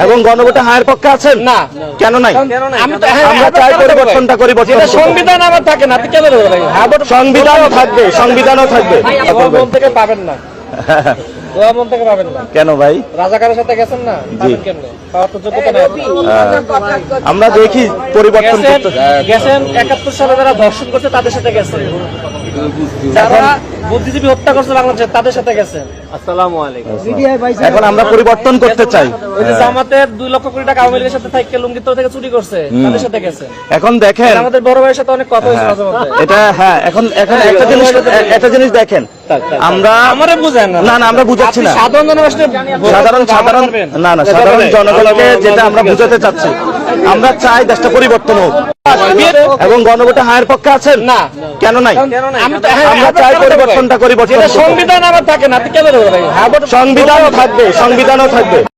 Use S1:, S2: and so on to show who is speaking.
S1: এবং গণভোটে হায়ের পক্ষে আছেন
S2: না।
S1: কেন নাই?
S2: আমি তো
S1: আমরা চাই পরিবর্তনটা পরিবর্তন করতে।
S2: সংবিধান আমার থাকে না, আপনি কেন ভাই?
S1: সংবিধানও থাকবে, সংবিধানও থাকবে।
S2: মন থেকে পাবেন না, মন থেকে পাবেন না।
S1: কেন ভাই?
S2: রাজাকারের সাথে গেছেন না, পাবেন কেমনে? পাওয়ার তো যোগ্যতা নাই।
S1: আমরা দেখি পরিবর্তন করতে।
S2: গেছেন 71 সালে যারা ধর্ষণ করছে তাদের সাথে গেছে, যারা বুদ্ধিজীবী হত্যা করছে বাংলাদেশে তাদের সাথে গেছে। আসসালামু আলাইকুম।
S1: এখন আমরা পরিবর্তন করতে চাই।
S2: ওই যে জামাতের 2 লক্ষ কোটি টাকা আওয়ামী লীগের সাথে থেকে লুঙ্গিত থেকে চুরি করছে তাদের সাথে গেছে।
S1: এখন দেখেন
S2: আমাদের বড় ভাইয়ের সাথে অনেক কথা হয়েছে মাঝে মধ্যে।
S1: এটা হ্যাঁ, এখন একটা জিনিস দেখেন, আমরা
S2: আমারে বুঝেন না।
S1: না আমরা বুঝাচ্ছি না।
S2: সাধারণ জনগণকে
S1: সাধারণ জনগণকে যেটা আমরা বুঝাতে চাচ্ছি, আমরা চাই দেশটা পরিবর্তন হোক এবং গণভোটে হায়ের পক্ষে আছেন
S2: না
S1: কেন নাই?
S2: আমি তো
S1: আমরা চাই পরিবর্তনটা পরিবর্তন করতে।
S2: সংবিধান আমার থাকে না, আপনি কেন ভাই?
S1: সংবিধানও থাকবে, সংবিধানও থাকবে।